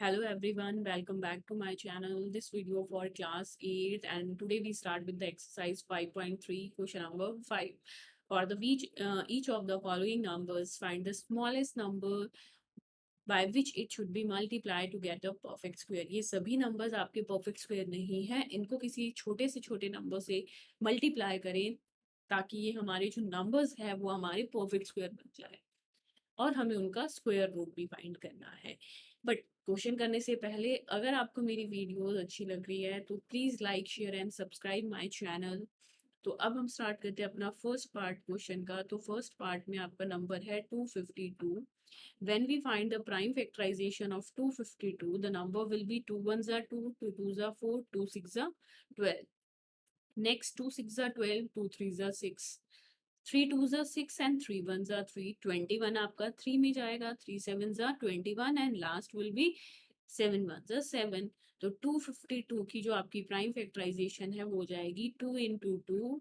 Hello everyone, welcome back to my channel. This video for class 8 and today we start with the exercise 5.3 question number 5. For the each of the following numbers, find the smallest number by which it should be multiplied to get a perfect square. ये सभी numbers आपके perfect square नहीं है, इनको किसी छोटे से छोटे number से multiply करें ताकि ये हमारे जो numbers है वो हमारे perfect square बन जाए और हमें उनका स्क्वायर रूट भी फाइंड करना है। बट क्वेश्चन करने से पहले अगर आपको मेरी वीडियोस अच्छी लग रही है तो please like share and subscribe my channel. तो अब हम स्टार्ट करते हैं अपना फर्स्ट पार्ट क्वेश्चन का। तो फर्स्ट पार्ट में आपका नंबर है 252। When we find the prime factorization of 252 the number will be 2 1 2 2 2 4 2 6 12। Next 2 6 12 2 3 6 3 2 6 and 3 1 3 21 आपका 3 में जाएगा 3 7 21 एंड लास्ट विल बी 7 1 7। तो 252 की जो आपकी प्राइम फैक्टराइजेशन है वो हो जाएगी 2 इंटू 2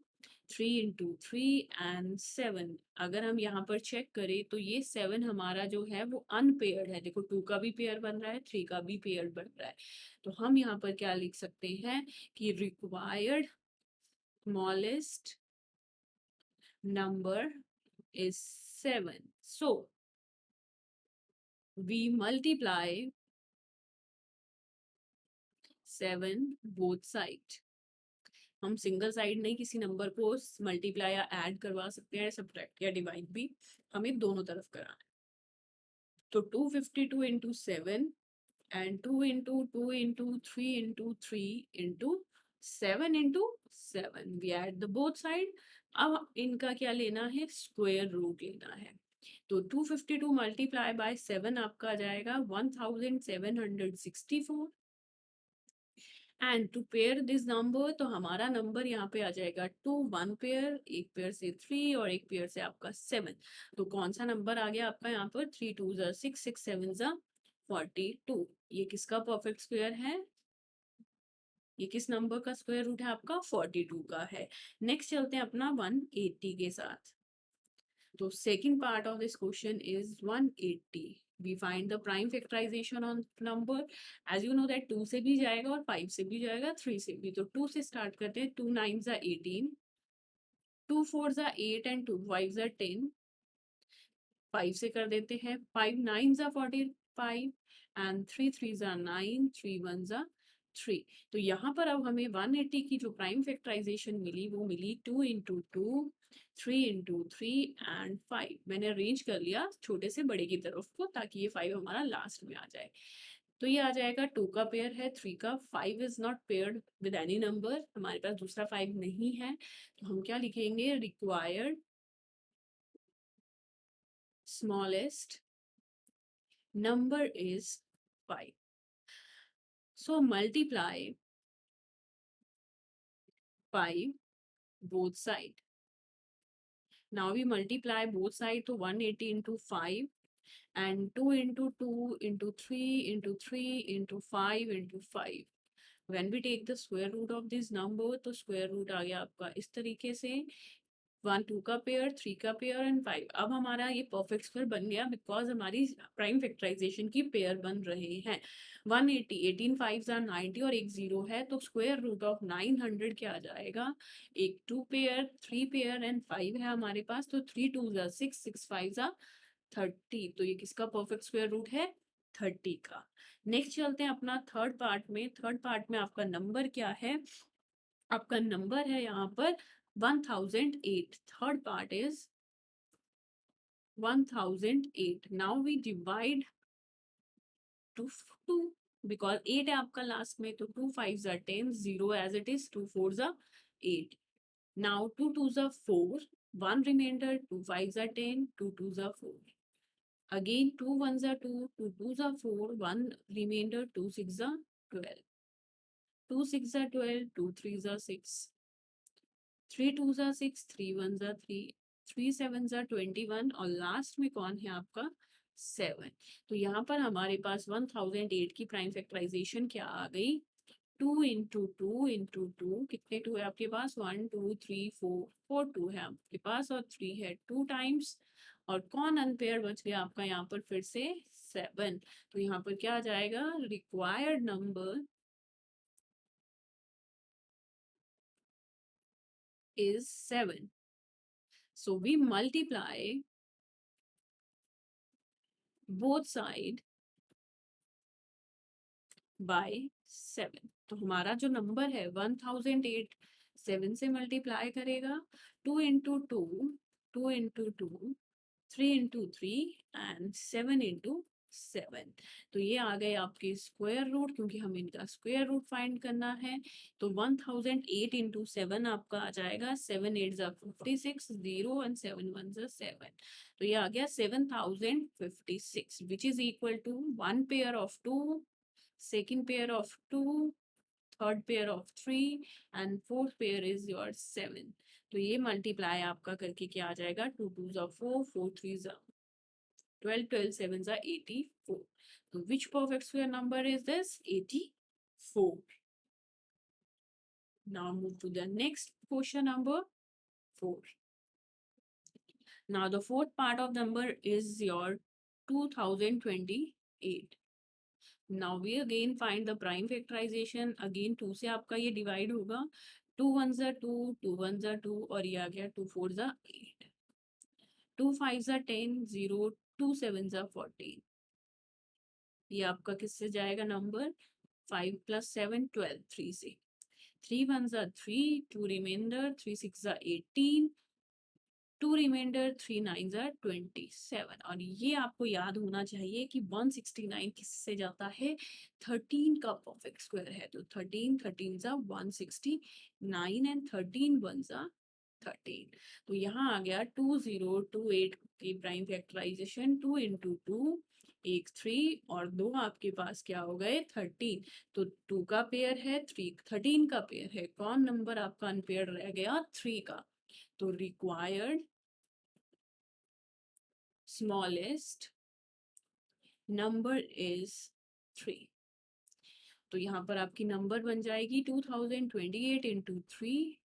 3 इंटू 3 एंड 7। अगर हम यहाँ पर चेक करें तो ये 7 हमारा जो है वो अनपेयर्ड है। देखो 2 का भी पेयर बन रहा है, 3 का भी पेयर बन रहा है। तो हम यहाँ पर क्या लिख सकते हैं कि required smallest number is 7. So we multiply 7 both side. हम सिंगल साइड नहीं किसी नंबर को मल्टीप्लाई या ऐड करवा सकते हैं, सब्ट्रैक्ट या डिवाइड भी हमें दोनों तरफ कराना है। तो 252 into 7 and 2 into 2 into 3 into 3 into 7 into 7 we add the both side. अब इनका क्या लेना है, स्क्वायर रूट लेना है। तो 252 मल्टीप्लाई बाय 7 आपका आ जाएगा 1764 and to pair this number तो हमारा नंबर यहाँ पे आ जाएगा 2 1 पेयर, एक पेयर से 3 और एक पेयर से आपका 7। तो कौन सा नंबर आ गया आपका यहाँ पर 3 2 6 6 7 42। ये किसका परफेक्ट स्क्वायर है, ये किस नंबर का स्क्वायर रूट है आपका 42 का है। नेक्स्ट चलते हैं अपना 180 के साथ। So second part of this question is 180. We find the prime factorization on number. As you know that 2 से भी जाएगा और 5 से भी जाएगा, 3 से भी। तो 2 से start करते हैं। 2 9 18, 2 4 8 and 2 5 10। 5 से कर देते हैं 5 9 45 and 3 3 9, 3 1 3। तो यहाँ पर अब हमें 180 की जो प्राइम फैक्टराइजेशन मिली वो मिली 2 इंटू 2 3 इंटू 3 एंड 5। मैंने अरेंज कर लिया छोटे से बड़े की तरफ को ताकि ये 5 हमारा लास्ट में आ जाए। तो ये आ जाएगा 2 का पेयर है, 3 का। 5 is not paired with any number, हमारे पास दूसरा 5 नहीं है। तो हम क्या लिखेंगे, required smallest number is 5. So multiply 5 both side. Now we multiply both side to 180 into 5 and 2 into 2 into 3 into 3 into 5 into 5. When we take the square root of this number तो square root आ गया आपका इस तरीके से 1 2 का pair, 3 का pair and 5। अब हमारा ये परफेक्ट स्क्वायर बन गया बिकॉज हमारी प्राइम फैक्टराइजेशन की पेयर बन रहे हैं। 180 18 5 90 और एक 0 है तो स्क्वायर रूट ऑफ 900 क्या आ जाएगा, एक 2 पेयर 3 पेयर एंड 5 है हमारे पास। तो 3 2 6 6 5 30। तो ये किसका परफेक्ट स्क्वायर रूट है, 30 का। नेक्स्ट चलते हैं अपना थर्ड पार्ट में। थर्ड पार्ट में आपका नंबर क्या है, आपका नंबर है यहाँ पर 1008। Third part is 1008। Now we divide to 2 because 8 है आपका लास्ट में। तो 2 5 10 0 as it is, 2 4 8। Now 2 2 4 1 remainder, 2 5 10 2 2 4। Again 2 1 2 2 2 4 1 remainder, 2 6 12, 2 6 12 2 3 6, 3 2 6 3 1 3, 3 7 21 और लास्ट में कौन है आपका 7। तो यहाँ पर हमारे पास 1008 की प्राइम फैक्टराइजेशन क्या आ गई, 2 इंटू 2 इंटू 2। कितने 2 है आपके पास, 1 2 3 4 4 2 है आपके पास और 3 है 2 टाइम्स। और कौन अनपेयर बच गया आपका यहाँ पर फिर से 7। तो यहाँ पर क्या आ जाएगा, required number is 7. So we multiply both side by 7. तो हमारा जो नंबर है 1008 7 से मल्टीप्लाई करेगा, 2 into two, 2 into two, 3 into three and 7 into 7। तो ये आ गए आपके स्क्वायर रूट, क्योंकि हमें इनका स्क्वायर रूट फाइंड करना है। तो 1008 इंटू 7 आपका आ जाएगा 7 8 जा 56, 0 एंड 7 1 जा 7। तो ये आ गया 7056, which is equal to 1 pair of 2, second pair of 2, third pair of 3 and fourth pair is your 7। तो ये मल्टीप्लाई आपका करके क्या आ जाएगा, 2 2 जा 4, 4 3 जा 12, 12 7 जा 84। तो which perfect square number is this? 84। Now move to the next question, number 4. Now the fourth part of number is your 2028। Now we again find the prime factorization। Again 2 से आपका ये डिवाइड होगा, 2 1 जा 2, 2 1 जा 2 और ये आ गया 2 4 जा 8, 2 5 जा 10, 0 2 7 जा 14। ये आपका किससे जाएगा नंबर, 5 + 7 12, 3 से, 3 1 जा 3, 2 रिमाइंडर, 3 6 जा 18, 2 रिमाइंडर, 3 9 जा 27। और ये आपको याद होना चाहिए कि 169 किससे जाता है, 13 का परफेक्ट स्क्वायर है। तो 13 13 जा 169 एंड 13 1 जा 13। तो यहाँ आ गया 2028 की प्राइम फैक्टराइजेशन, 2 इंटू टू, एक 3 और 2 आपके पास क्या हो गए 13। तो 2 का पेयर है, 13 का पेयर है, कौन नंबर आपका अनपेयर रह गया, 3 का। तो रिक्वायर्ड smallest number is 3। तो यहाँ पर आपकी नंबर बन जाएगी 2028 इंटू 3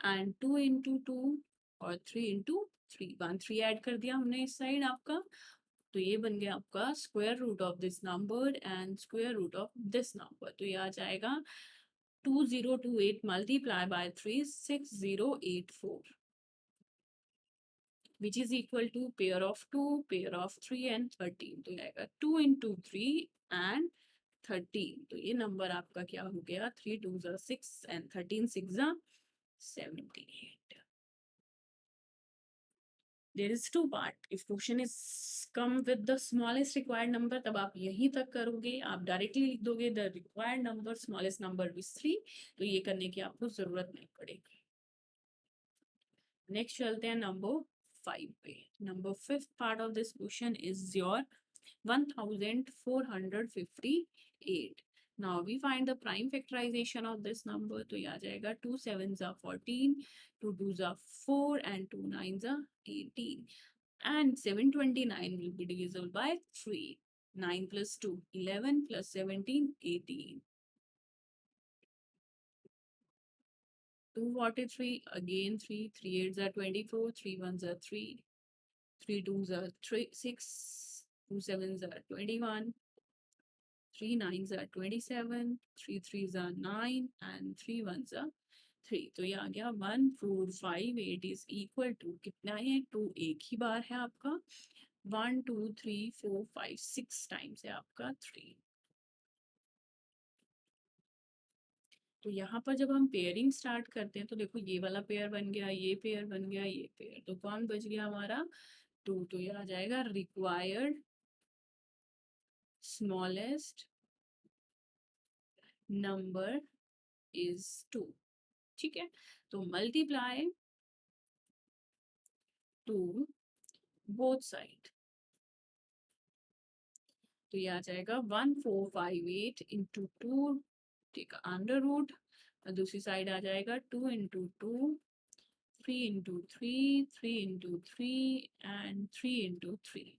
एंड 2 इंटू 2 और 3 इंटू 3, 1 3 ऐड कर दिया हमने इस साइड आपका। तो ये बन गया आपका square root of this number and square root of this number. तो ये आ जाएगा 2028 multiply by 3 6084, which is equal to pair of 2, pair of 3 and 13। तो आएगा 2 into 3 and 13। तो ये नंबर आपका क्या हो गया, 3 2 जा 6 and 13 6 जा 78। There is two part। if question is come with the smallest required number, तब आप यहीं तक करोगे, आप डायरेक्टली लिख दोगे the required number smallest number is 3। तो ये करने की आपको जरूरत नहीं पड़ेगी। नेक्स्ट चलते हैं नंबर 5 पे। Number 5th part of this question is your 1458। Now we find the prime factorization of this number। तो ये आ जाएगा 2 7 जा 14, 2 2 जा 4 and 2 9 जा 18 and 729 will be divisible by 3। 9 plus 2 11 plus 17 18, 243 again 3, 3 8 are 24, 3 1s are 3, 3 2s are 3 6, 2 7s are 21, 3 9s are 27, 3 3s are 9 and 3 1s are 3। तो ये आ गया 1458 इज इक्वल टू कितना है, 2 एक ही बार है आपका, 1 2 3 4 5 6 टाइम्स है आपका 3। तो यहाँ पर जब हम पेयरिंग स्टार्ट करते हैं तो देखो ये वाला पेयर बन गया, ये पेयर बन गया, ये पेयर, तो कौन बच गया हमारा 2। तो ये आ जाएगा रिक्वायर्ड स्मॉलेस्ट नंबर इज 2। ठीक है, तो मल्टीप्लाई टू बोथ साइड। तो ये आ जाएगा 1458 इंटू 2, ठीक है, अंडर रूट, दूसरी साइड आ जाएगा 2 into 2, 3 into 3, 3 into 3 and 3 into 3।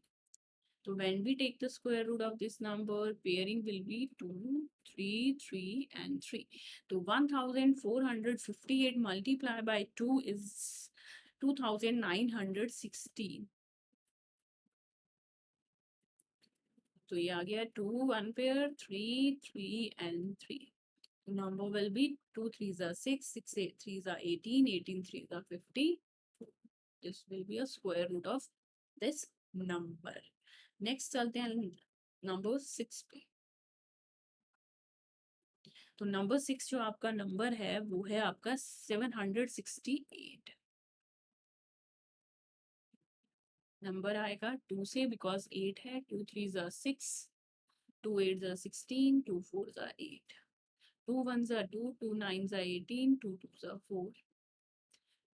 So when we take the square root of this number, pairing will be 2, 3, 3 and 3। So 1458 multiplied by 2 is 2916। तो ये आ गया 2 1 pair 3 3 and 3. Number will be 2 3s are 6 6 8 3s are 18 18 3s are 50. This will be a square root of this number. Next चलते हैं number 6 पे. तो number 6 जो आपका नंबर है वो है आपका 768. नंबर आएगा 2 से बिकॉज 8 है. 2 3s are 6 2 8s are 16 2 4s are 8 2 1s are 2 2 9s are 18 2 2s are 4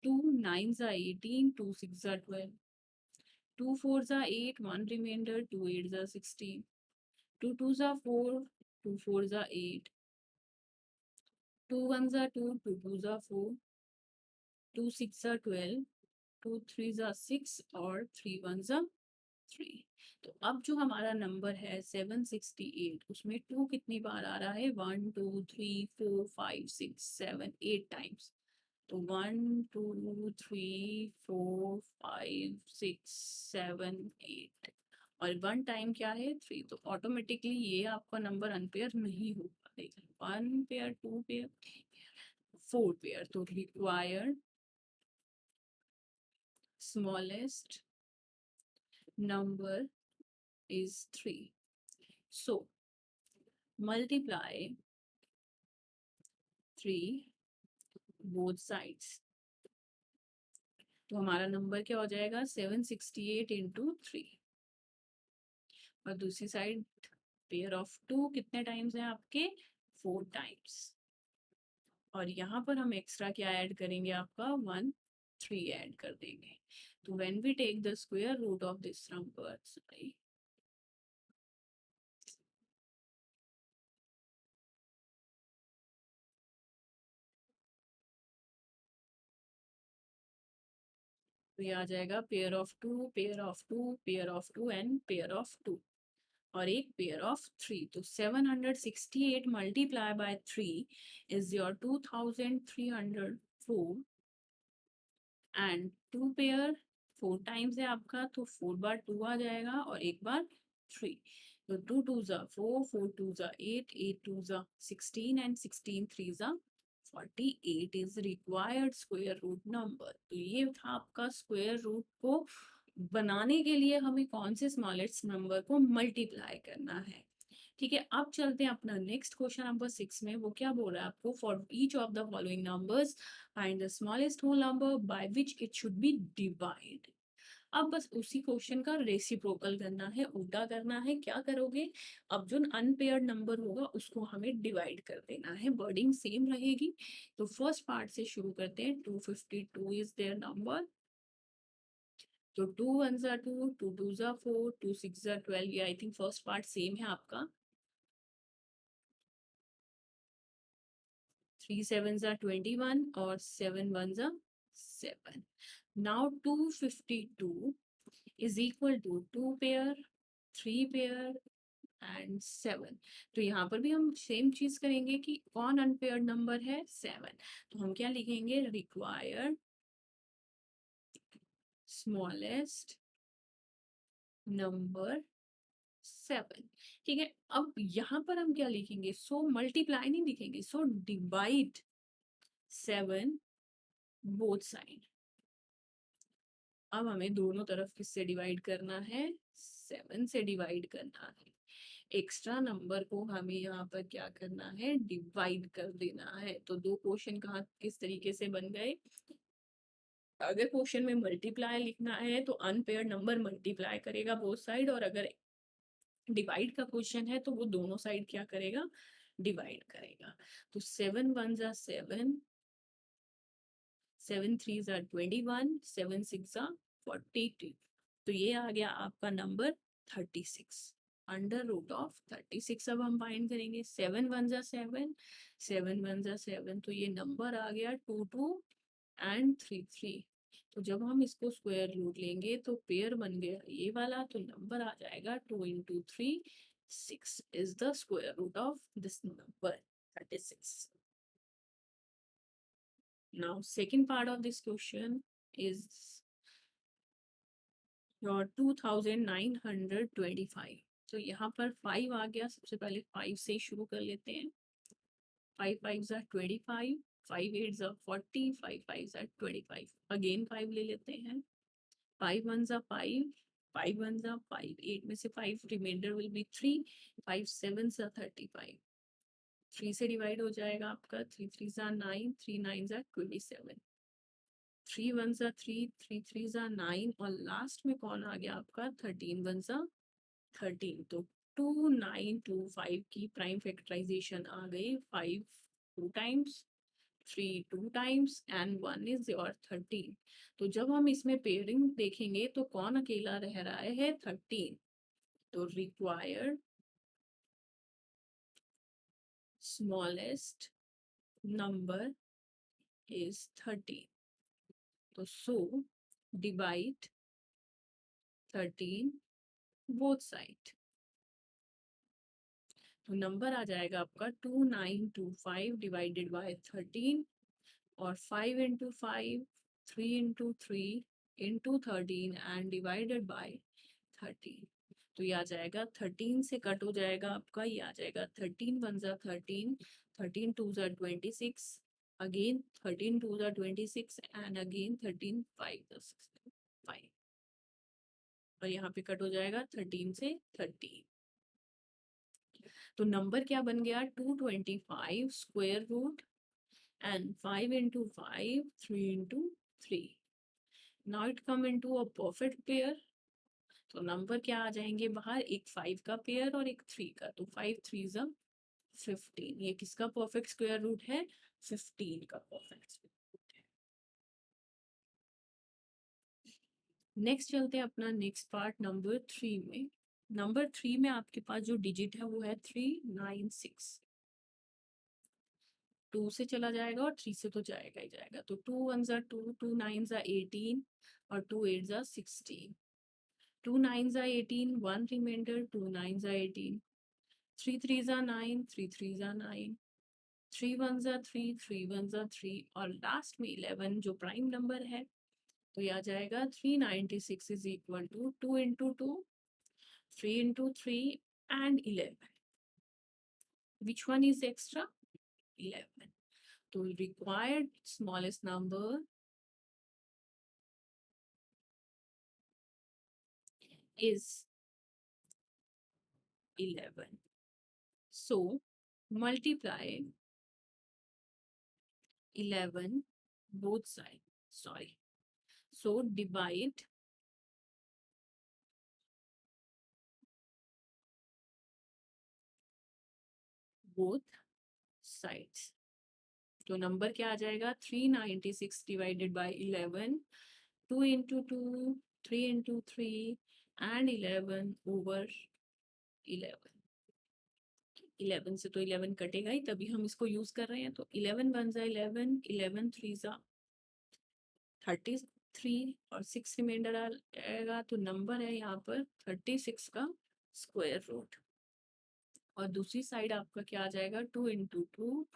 2 9s are 18 2 6s are 12 2 4s are 8 1 remainder 2 8s are 16 2 2s are 4 2 4s are 8 2 1s are 2 2 2s are 4 2 6 are 12 2 3s are 6 और 3 1s are 3. तो अब जो हमारा number है 768 उसमें 2 कितनी बार आ रहा है 1 2 3 4 5 6 7 8 टाइम्स. तो 1 2 3 4 5 6 7 8 और 1 टाइम क्या है 3. तो ऑटोमेटिकली ये आपका नंबर अनपेयर नहीं हो पाएगा. 1 पेयर 2 पेयर 3 पेयर 4 पेयर. तो required smallest number is 3. So multiply 3 both sides. तो हमारा नंबर क्या हो जाएगा 768 इंटू 3. और दूसरी साइड पेयर ऑफ 2 कितने टाइम्स हैं आपके 4 टाइम्स. और यहाँ पर हम एक्स्ट्रा क्या ऐड करेंगे आपका 1 3 ऐड कर देंगे. तो when we take the square root of this number तो ये आ जाएगा pair of 2 pair of 2 pair of 2 and pair of 2 और एक पेयर ऑफ 3. तो 768 multiply by 3 is your 2304 and 2 pair 4 times है आपका. तो 4 बार 2 आ जाएगा और एक बार 3. तो 2 2s are 4 4 2s are 8 8 2s are 16 and 16 3s are 48 is required square root number. तो ये था आपका स्क्वायर रूट को बनाने के लिए हमें कौन से स्मॉलेस्ट नंबर को मल्टीप्लाई करना है. ठीक है. अब चलते हैं अपना नेक्स्ट क्वेश्चन नंबर 6 में. वो क्या बोल रहा है आपको for each of the following numbers find the smallest whole number by which it should be divide. अब बस उसी क्वेश्चन का रेसिप्रोकल करना है, उल्टा करना है. क्या करोगे अब जो अनपेयर्ड नंबर होगा उसको हमें डिवाइड कर देना है. वर्डिंग सेम रहेगी. तो फर्स्ट पार्ट से शुरू करते हैं. 252 इज देयर नंबर. तो 2 1s are 2 2 2s are 4 2 6s are 12. ये I think first part same है आपका. 3 7s are 21 और 7 1s are 7. Now 252 is equal to 2 pair 3 pair and 7. तो यहाँ पर भी हम सेम चीज करेंगे कि कौन अनपेयर्ड नंबर है 7. तो हम क्या लिखेंगे रिक्वायर्ड स्मॉलेस्ट नंबर 7. ठीक है. अब यहाँ पर हम क्या लिखेंगे सो मल्टीप्लाई नहीं लिखेंगे. So divide 7 both side. अब हमें दोनों तरफ किससे डिवाइड करना है 7 से डिवाइड करना है. एक्स्ट्रा नंबर को हमें यहाँ पर क्या करना है डिवाइड कर देना है. तो दो क्वेश्चन कहाँ किस तरीके से बन गए. अगर क्वेश्चन में मल्टीप्लाई लिखना है तो अनपेयर्ड नंबर मल्टीप्लाई करेगा बोथ साइड. और अगर डिवाइड का क्वेश्चन है तो वो दोनों साइड क्या करेगा डिवाइड करेगा. तो 7 1s are 7 7 3s are 21 7 6 are 42. तो ये आ गया आपका नंबर 36 अंडर रूट ऑफ 36. अब हम फाइंड करेंगे 7 1s are 7 7 1s are 7. तो ये नंबर आ गया 2 2 एंड 3 3. तो जब हम इसको स्क्वायर रूट लेंगे तो पेयर बन गया ये वाला. तो नंबर आ जाएगा 2 into 3 6 is the square root of this number 36. Now second part of this question is your 2925. तो यहाँ पर 5 आ गया। सबसे पहले 5 से शुरू कर लेते हैं। 5 5s are 25, 5 8s are 40, 5 5s are 25। Again 5 ले लेते हैं। 5 1s are 5, 5 1s are 5, 8 में से 5 remainder will be 3, 5 7s are 35। 3 से डिवाइड हो जाएगा आपका, 3 3s are 9, 3 9s are 27। 3 1s are 3, 3 3s are 9 और लास्ट में कौन आ गया आपका, 13 1s are 13। तो 2925 की प्राइम फैक्टराइजेशन आ गई। 5 2 times, 3 2 times and 1 is your 13। तो जब हम इसमें पेयरिंग देखेंगे तो कौन अकेला रह रहा है, 13। तो रिक्वायर्ड स्मॉलेस्ट नंबर इज 13। तो सो डिवाइड 13 बोथ साइड। तो नंबर आ जाएगा आपका 2925 डिवाइडेड बाय 13 और 5 into 5, 3 into 3 into 13 and divided by 13। तो ये आ जाएगा 13 से कट हो जाएगा आपका, ये आ जाएगा 13 1 जा 13, 13 2 जा 26, अगेन 13 2 जा 26 एंड अगेन 13 5 जा 65। और यहाँ पे कट हो जाएगा 13 से 13। तो नंबर क्या बन गया, 225 square root and 5 into 5, 3 into 3. Now it come into a perfect pair. तो नंबर क्या आ जाएंगे बाहर, एक 5 का पेयर और एक 3 का। तो 5 3 जा 15। ये किसका परफेक्ट स्क्वायर रूट है, 15 का परफेक्ट स्क्वायर रूट है। नेक्स्ट चलते हैं अपना नेक्स्ट पार्ट नंबर 3 में। नंबर 3 में आपके पास जो डिजिट है वो है 396। 2 से चला जाएगा और 3 से तो जाएगा ही जाएगा। तो 2 1s are 2, 2 9s are 18 और 2 8s are 16। 2 9s are 18, 1 remainder, 2 9s are 18, 3 3s are 9, 3 3s are 9, 3 1s are 3, 3 1s are 3 और लास्ट में 11 जो प्राइम नंबर है। तो ये आ जाएगा 396 is equal to 2 into 2, 3 into 3 and 11। Which one is extra, 11। तो required smallest number is 11. So multiply 11 both sides. Sorry. So divide both sides. तो नंबर क्या आ जाएगा, 396 divided by 11, 2 into 2, 3 into 3 and 11 over 11। 11 से तो 11 कटेगा ही, तभी हम इसको यूज कर रहे हैं। तो 11 1 जा 11, 11 3 जा 33 और 6 रिमाइंडर आएगा। तो नंबर है यहाँ पर 36 का स्क्वायर रूट। और दूसरी साइड आपका क्या आ जाएगा, 2 इंटू 2,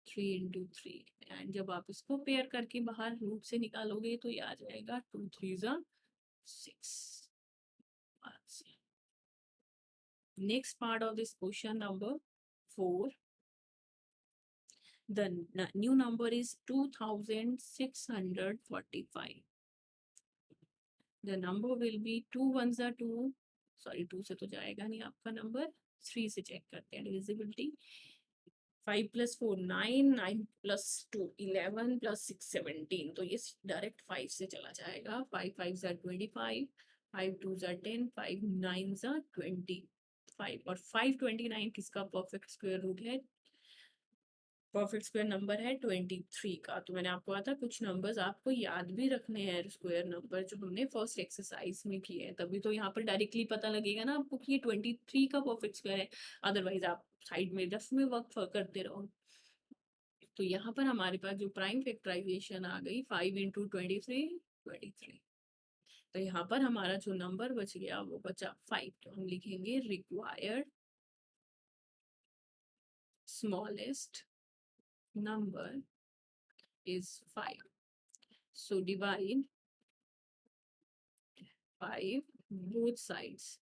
3 इंटू 3 एंड जब आप इसको पेयर करके बाहर रूट से निकालोगे तो ये आ जाएगा 2 3 जा 6। Next part of this question number 4। The new number is 2645. The number will be 2 1s are 2, sorry 2 से तो जाएगा नहीं आपका नंबर, 3 से चेक करते हैं डिविजिबिलिटी। 5 + 4 9, 9 + 2 11 + 6 17। तो ये डायरेक्ट 5 से चला जाएगा। 5 5s are 25, 5 2s are 10, 5 9s are 25 और 529 किसका परफेक्ट स्क्वायर रूट है, परफेक्ट स्क्वायर नंबर है 23 का। तो मैंने आपको कहा था कुछ नंबर्स आपको याद भी रखने हैं, स्क्वायर नंबर जो हमने फर्स्ट एक्सरसाइज में किए हैं, तभी तो यहाँ पर डायरेक्टली पता लगेगा ना आपको कि ये 23 का परफेक्ट स्क्वायर है। अदरवाइज आप साइड में रफ में वर्क करते रहो। तो यहाँ पर हमारे पास जो प्राइम फैक्टराइजेशन आ गई 5 इंटू 23 23। तो यहाँ पर हमारा जो नंबर बच गया वो बचा 5। तो हम लिखेंगे required smallest number is 5. So divide 5 both sides.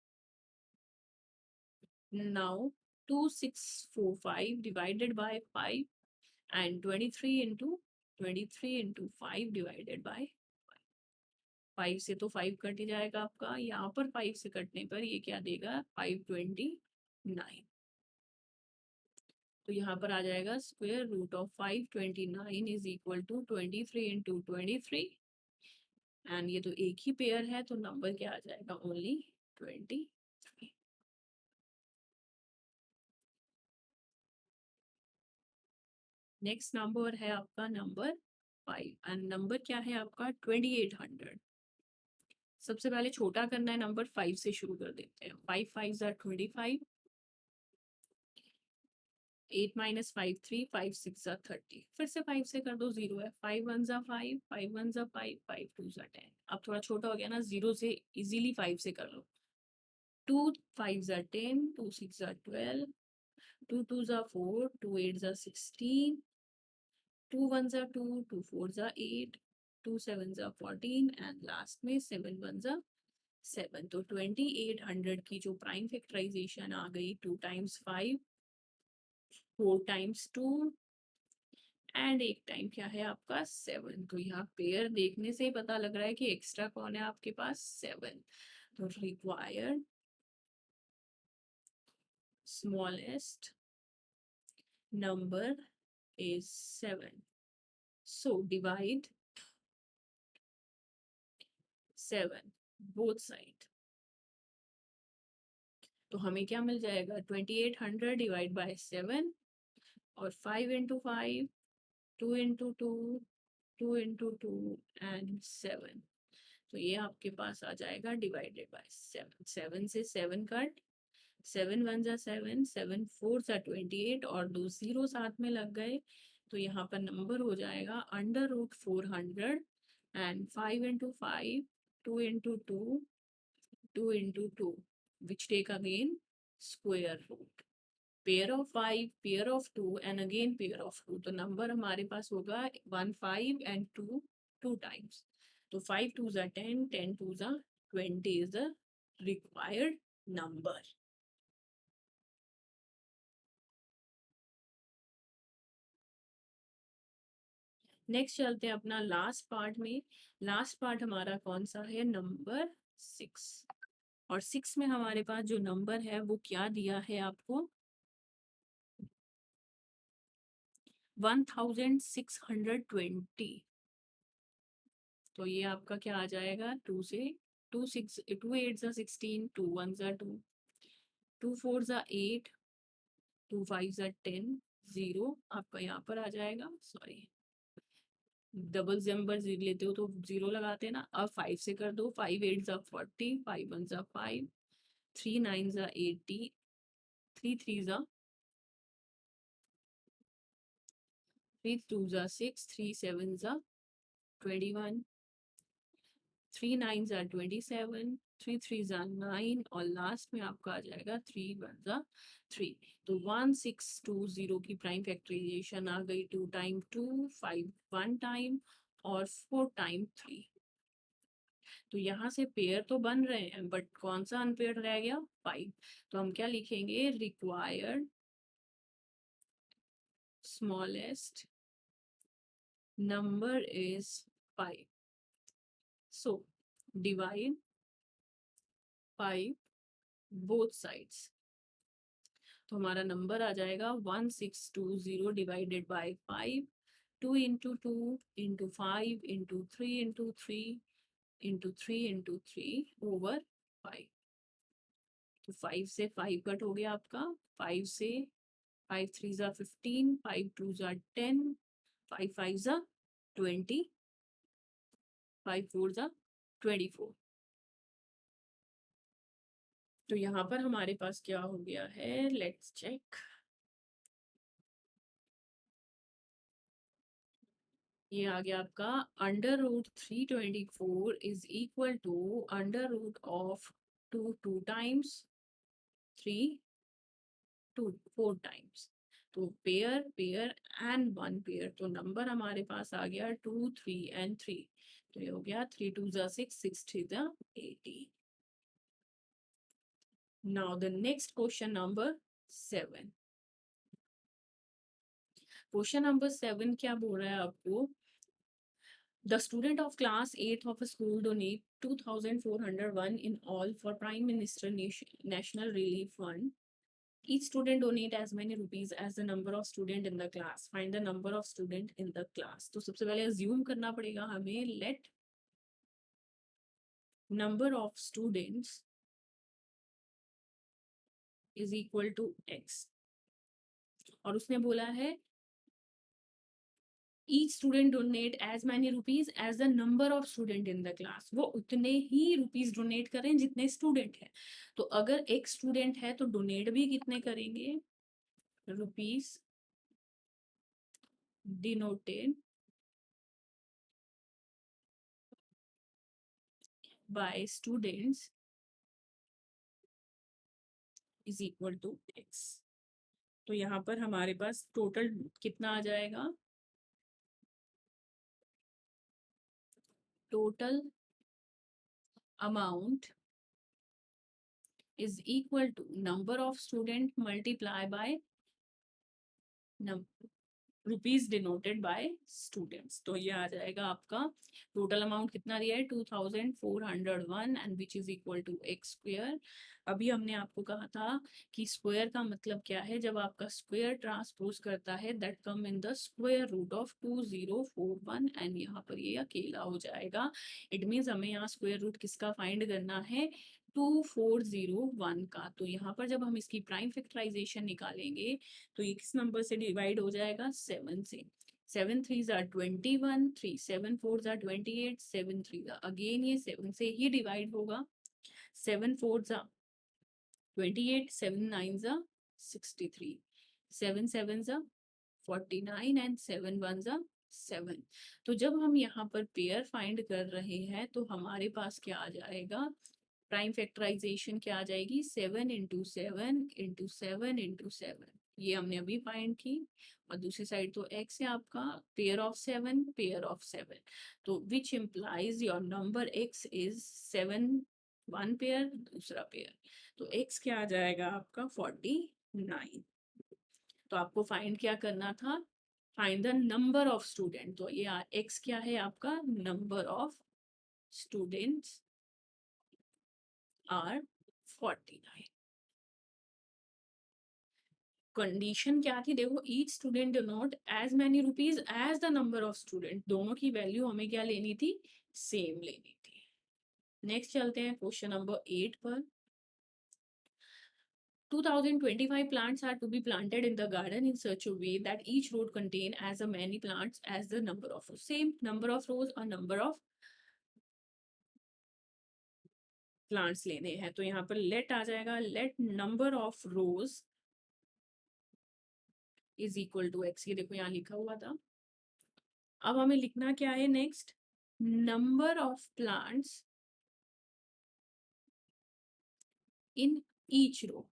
Now 2645 divided by 5 and 23 into 5 divided by 5 से तो 5 कट ही जाएगा आपका, यहाँ पर 5 से कटने पर ये क्या देगा 529। तो यहाँ पर आ जाएगा square root of 529 is equal to 23 into 23 and ये तो एक ही पेयर है तो नंबर क्या आ जाएगा ओनली 23। नेक्स्ट नंबर है आपका नंबर 5 एंड नंबर क्या है आपका 2800। सबसे पहले छोटा करना है, नंबर 5 से शुरू कर देते हैं। 5 5 are 25, 8 minus 5 3, 5 6 are 30। फिर से 5 से कर दो, 0 है। 5 1 are 5, 5 1 are 5, 5 2 are 10। अब थोड़ा छोटा हो गया ना, 0 से इजीली 5 से कर लो। 2 5 are 10, 2 6 are 12, 2 2 are 4, 2 8 are 16, 2 1 are 2, 2 4 are 8, 2 7 are 14 and last में 7 1 are 7। तो 2800 की जो प्राइम फैक्टराइजेशन आ गई 2 times 5, 4 times 2 एंड एक टाइम क्या है आपका 7। तो यहाँ पेयर देखने से ही पता लग रहा है कि एक्स्ट्रा कौन है आपके पास 7। तो required smallest number is 7, so divide 7 both side। तो हमें क्या मिल जाएगा 2800 डिवाइड बाय 7 और 5 इंटू 5, 2 इंटू 2, 2 इंटू 2 एंड 7। तो ये आपके पास आ जाएगा डिवाइडेड बाय 7। 7 से 7 कट, 7 1 जा 7, 7 4 जा 28 और 2 0 साथ में लग गए। तो यहाँ पर नंबर हो जाएगा under root 400 and 5 into 5, 2 into 2, 2 into 2 which take again square root, pair of 5, pair of 2 and again pair of 2। तो नंबर हमारे पास होगा 1 5 and 2 2 times। तो 5 2s are 10, 10 2s are 20 is the required number। Next चलते हैं अपना last part में। Last part हमारा कौन सा है नंबर 6 और 6 में हमारे पास जो नंबर है वो क्या दिया है आपको 1620। तो ये आपका क्या आ जाएगा 2 से 2 6 2 8 जा 16, 2 1 जा 2, 2 4 जा 8, 2 5 जा 10, 0 आपका यहाँ पर आ जाएगा। सॉरी डबल नंबर लेते हो तो 0 लगाते हैं ना। अब 5 से कर दो, 5 8 जा 40, 5 1 जा 5, 3 9 जा 80, 3 3 जा 3 2 जा 6, 3 7 जा 21, 3 9 are 27, 3 3 are 9 और लास्ट में आपका आ जाएगा 3 1 are 3। तो 1620 की प्राइम फैक्टराइजेशन आ गई 2 टाइम 2, 5 1 टाइम और 4 टाइम 3। तो यहाँ से पेयर तो बन रहे हैं बट कौन सा अनपेयर रह गया 5। तो हम क्या लिखेंगे required smallest number is 5। So divide 5 both sides. तो हमारा नंबर आ जाएगा 1620 divided by 5, 2 into 2 into 5 into 3 into 3 into 3 into 3 over 5। तो 5 से 5 कट हो गया आपका, 5 से 5 3 जा 15, 5 2 जा 10, 5 5 जा 20, 5 4 जा 24। तो यहाँ पर हमारे पास क्या हो गया है लेट्स चेक। ये आ गया आपका under root 324 is equal to under root of 2 2 times 3 2 4 times. तो पेयर पेयर एंड 1 पेयर। तो नंबर हमारे पास आ गया 2 3 एंड 3। तो ये हो गया 3 2 जा 6, 6 3 जा 18। Now the next question number 7. Question number 7 क्या बोल रहा है आपको? The student of class 8th of a school donate 2,401 in all for Prime Minister National Relief Fund. Each student donate as many rupees as the number of student in the class. Find the number of student in the class. तो सबसे पहले assume करना पड़ेगा हमें, let number of students is equal to x. और उसने बोला है each student donate as many rupees as the number of student in the class. वो उतने ही रुपीस डोनेट करें जितने स्टूडेंट है. तो अगर एक स्टूडेंट है तो डोनेट भी कितने करेंगे? Rupees denoted by students is equal to X. तो यहाँ पर हमारे पास टोटल कितना आ जाएगा? Total amount is equal to number of student multiply by rupees denoted by students. तो ये आ जाएगा आपका टोटल अमाउंट कितना दिया है? 2,401 and which is equal to x square. अभी हमने आपको कहा था कि स्क्वायर का मतलब क्या है? जब आपका स्क्वायर ट्रांसपोज करता है that come in the square root of 2041 and यहाँ पर ये अकेला हो जाएगा. इट मीन्स हमें यहाँ स्क्वायर रूट किसका फाइंड करना है? 2401 का. तो यहाँ पर जब हम इसकी प्राइम फैक्टराइजेशन निकालेंगे तो ये किस नंबर से डिवाइड हो जाएगा? 7 से. 7 3s are 21, 3 7 4s are 28, 7 3s are again ये 7 से ही डिवाइड होगा. 7 4s are 28, 7 9s are 63, 7 7s are 49 and 7 1s are 7. तो जब हम यहाँ पर पेयर फाइंड कर रहे हैं तो हमारे पास क्या आ जाएगा? प्राइम फैक्टराइजेशन क्या आ जाएगी? 7 इंटू 7 इंटू 7 इंटू 7. ये हमने अभी फाइंड की. और दूसरी साइड तो x है आपका पेयर ऑफ 7 पेयर ऑफ 7. तो which implies your number x is 7 one pair दूसरा पेयर. तो x क्या आ जाएगा आपका? 49. तो आपको फाइंड क्या करना था? Find the number of student. तो ये x क्या है आपका? Number of students are 49. Condition क्या थी? देखो each student donate as many rupees as the number of student. दोनों की वैल्यू हमें क्या लेनी थी? सेम लेनी थी. नेक्स्ट चलते हैं क्वेश्चन नंबर 8 पर. 2025 plants are to be planted in the garden in such a way that each row contain as many plants as the number of rows. Same number of rows और number of plants लेने हैं. तो यहाँ पर let आ जाएगा. let number of rows is equal to x. ये देखो यहाँ लिखा हुआ था. अब हमें लिखना क्या है? Next number of plants in each row.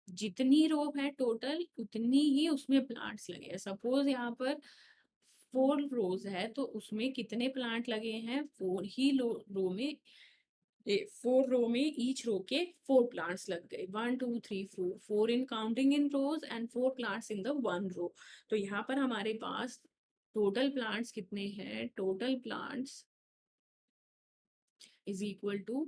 जितनी रो है टोटल उतनी ही उसमें प्लांट्स लगे हैं. सपोज यहाँ पर 4 रोज है तो उसमें कितने प्लांट लगे हैं? 4 ही रो में 4 रो में ईच रो के 4 प्लांट्स लग गए. 1 2 3 4 4 in counting in rows and 4 plants in the one row. तो यहाँ पर हमारे पास टोटल प्लांट्स कितने हैं? Total plants is equal to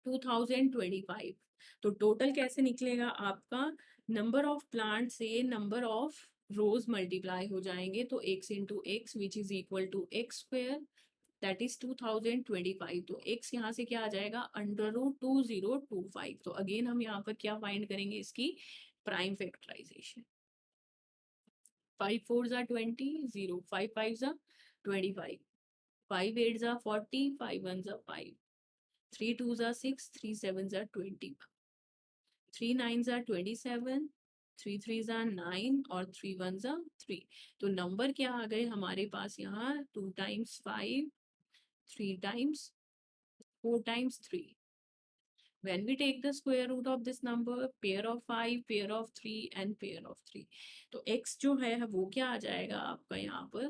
2025. तो टोटल कैसे निकलेगा आपका? नंबर ऑफ प्लांट से नंबर ऑफ रोज मल्टीप्लाई हो जाएंगे. तो x into x which is equal to x square that is 2025. तो x यहाँ से क्या आ जाएगा? Under root 2025. तो अगेन हम यहाँ पर क्या फाइंड करेंगे? इसकी prime factorisation. 5 4s are 20, 0 5 5s are 25, 5 8s are 40, 5 1s are 5, 3 2s are 6, 3 7s are 20, 3 9s are 27, 3 3s are 9 और 3 1s are 3. तो नंबर क्या आ गए हमारे पास यहाँ? 2 times 5, 3 times 4 times 3. When we take the square root of this number, pair of 5, pair of 3 and pair of 3. तो x जो है वो क्या आ जाएगा आपका यहाँ पर?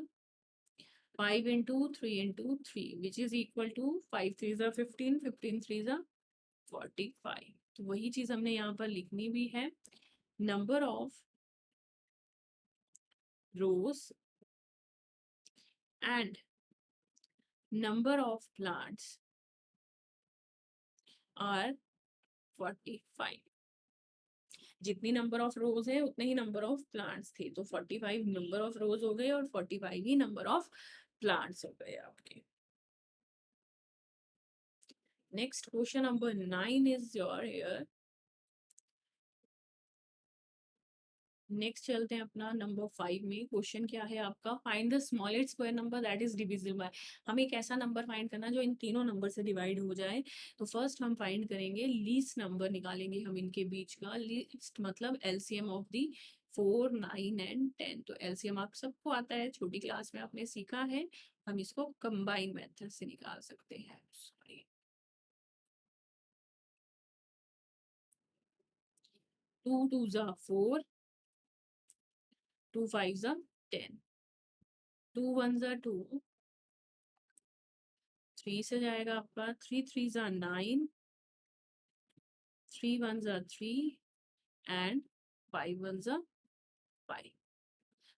5 into 3 which is equal to 5 3 is 15, 15 3 is 45। तो वही चीज हमने यहाँ पर लिखनी भी है। Number of rows and number of plants are 45। जितनी नंबर ऑफ रोज है उतने ही नंबर ऑफ प्लांट्स थे, तो 45 नंबर ऑफ रोज हो गए और 45 ही नंबर ऑफ प्लांट्स हो गए आपके। Next question number 9 is your here. Next चलते हैं अपना नंबर 5 में। क्वेश्चन क्या है आपका, find the smallest square number that is divisible by. हमें एक ऐसा नंबर फाइंड करना जो इन तीनों नंबर से डिवाइड हो जाए। तो फर्स्ट हम फाइंड करेंगे लीस्ट नंबर, निकालेंगे हम इनके बीच का। लीस्ट मतलब एलसीएम ऑफ दी 4 9 एंड 10। तो एलसीएम आप सबको आता है, छोटी क्लास में आपने सीखा है। हम इसको कंबाइन मेथड से निकाल सकते हैं। सॉरी, 2 2 जा 4, 2 5 जा 10, 2 1 जा 2, 3 से जाएगा आपका 3 3 जा 9, 3 1 जा 3 एंड 5 1 जा 5।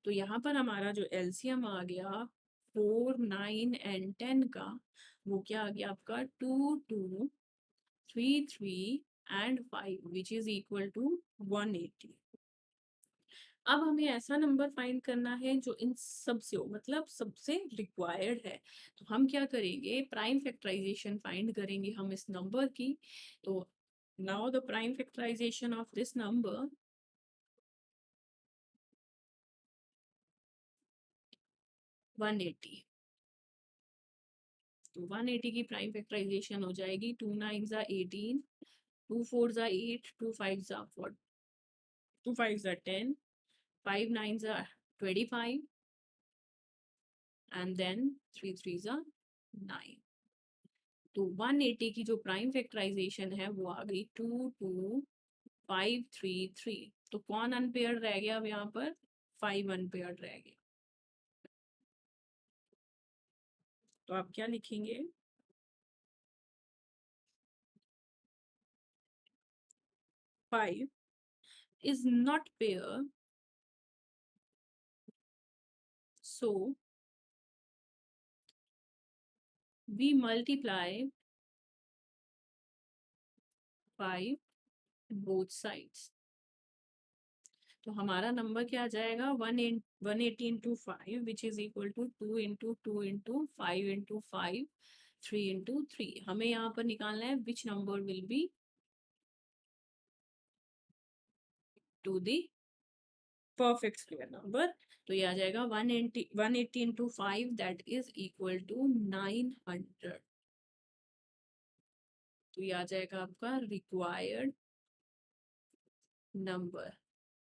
तो यहाँ पर हमारा जो एलसीएम आ गया 4 9 एंड 10 का, वो क्या आ गया आपका 2 2 3 3 and 5 which is equal to 180। अब हमें ऐसा नंबर फाइंड करना है जो इन सबसे हो, मतलब सबसे रिक्वायर्ड है। तो हम क्या करेंगे, प्राइम फैक्टराइजेशन फाइंड करेंगे हम इस नंबर की। तो now the prime factorization of this number 180। तो 180 की प्राइम फैक्टराइजेशन हो जाएगी 2 9 जा 18, 2 4 जा 8, 2 5 जा 4, 2 5 जा 10, 5 9 जा 25 एंड देन 3 3 जा 9। तो 180 की जो प्राइम फैक्टराइजेशन है वो आ गई 2 2 5 3 3। तो कौन अनपेयर्ड रह गया अब यहाँ पर, 5 अनपेयर्ड रह गया। तो आप क्या लिखेंगे, 5 is not pair, so we multiply 5 both sides। तो हमारा नंबर क्या आ जाएगा 180 into 5 which is equal to 2 into 2 into 5 into 5 3 into 3। हमें यहाँ पर निकालना है which number will be to the perfect square number. तो ये आ जाएगा 180 into 5 that is equal to 900। तो ये आ जाएगा आपका required number.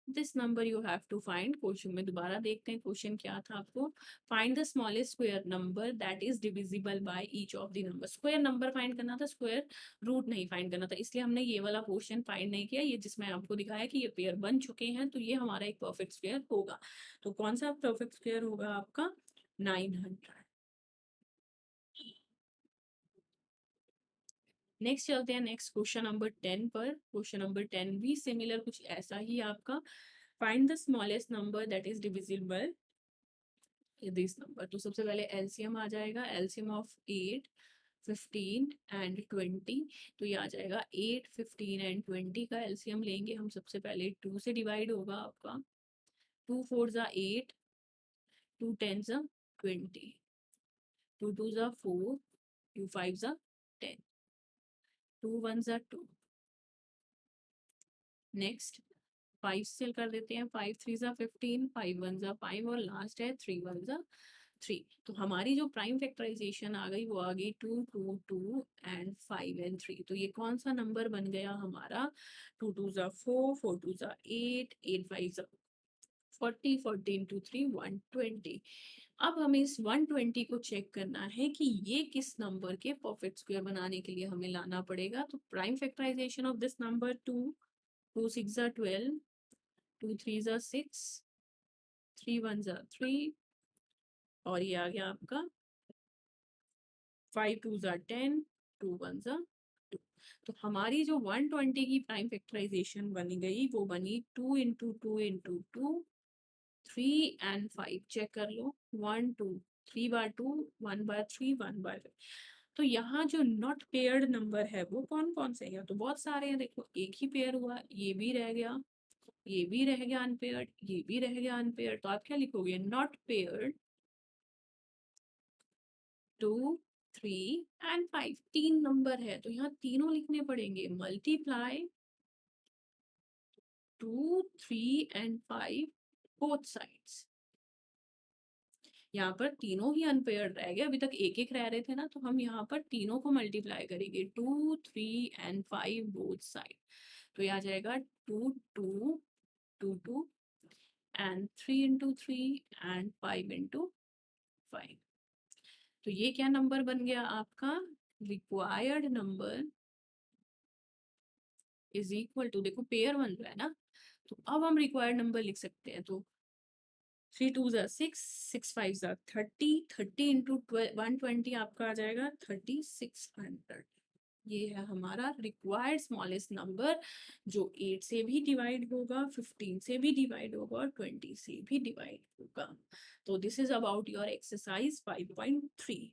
This number you have to find. Question में दोबारा देखते हैं क्वेश्चन क्या था आपको। Find the smallest square number that is divisible by each of the number. Square number find करना था, स्क्वायर रूट नहीं फाइंड करना था, इसलिए हमने ये वाला क्वेश्चन फाइंड नहीं किया। ये जिसमें आपको दिखाया कि ये पेयर बन चुके हैं, तो ये हमारा एक परफेक्ट स्क्वायर होगा। तो कौन सा परफेक्ट स्क्वायर होगा आपका 900। नेक्स्ट चलते हैं नेक्स्ट क्वेश्चन नंबर 10 पर। क्वेश्चन नंबर 10 भी सिमिलर कुछ ऐसा ही आपका। Find the smallest number that is divisible this number. तो सबसे पहले एलसीएम आ जाएगा, एलसीएम ऑफ 8 15 एंड 20। तो ये आ जाएगा 8 15 एंड 20 का एलसीएम लेंगे हम। सबसे पहले 2 से डिवाइड होगा आपका, 2 4 जा 8, 2 10 जा 20, 2 2 जा 4, 2 5 जा 10, 2 1 जा 2। नेक्स्ट 5 से कर देते हैं, 5 3 जा 15, 5 1 जा 5 और लास्ट है 3 1 जा 3। तो हमारी जो प्राइम फैक्टराइजेशन आ गई वो आ गई 2 2 2 एंड 5 एंड 3। तो ये कौन सा नंबर बन गया हमारा, 2 2 जा 4, 4 2 जा 8, 8 5 जा 40, 40 इंटू 3 120। अब हमें इस 120 को चेक करना है कि ये किस नंबर के परफेक्ट स्क्वायर बनाने के लिए हमें लाना पड़ेगा। तो prime factorization of this number 2 2 6 जा 12, 2 3 जा 6, 3 1 जा 3 और ये आ गया आपका 5 2s are 10, 2 1s are 2। तो हमारी जो 120 की प्राइम फैक्टराइजेशन बन गई वो बनी 2 इंटू 2 इंटू 2, 3 and 5। चेक कर लो, 1 2, 3 बार 2, 1 बार 3, 1 बार 5। तो यहाँ जो नॉट पेयर्ड नंबर है वो कौन कौन से हैं? तो बहुत सारे हैं, देखो एक ही पेयर हुआ, ये भी रह गया, ये भी रह गया अनपेयर्ड, ये भी रह गया अनपेयर्ड। तो आप क्या लिखोगे? Not paired 2 3 and 5। तीन नंबर है तो यहाँ तीनों लिखने पड़ेंगे। Multiply 2 3 and 5 both sides. यहाँ पर तीनों ही अनपेयर्ड रह गए, अभी तक एक एक रह रहे थे ना, तो हम यहाँ पर तीनों को मल्टीप्लाई करेंगे 2 3 एंड 5 बोथ साइड। तो ये आ जाएगा 2 2 2 2 एंड 3 इंटू 3 एंड 5 इंटू 5। तो ये क्या नंबर बन गया आपका? Required number is equal to, देखो पेयर बन रहा है ना, तो अब हम रिक्वायर्ड नंबर लिख सकते हैं। तो 3 2s are 6, 6 5s are 30, 30 into 120 आपका आ जाएगा 3600। ये है हमारा रिक्वायर्ड स्मॉलेस्ट नंबर, जो 8 से भी डिवाइड होगा, 15 से भी डिवाइड होगा और 20 से भी डिवाइड होगा। तो this is about your exercise 5.3।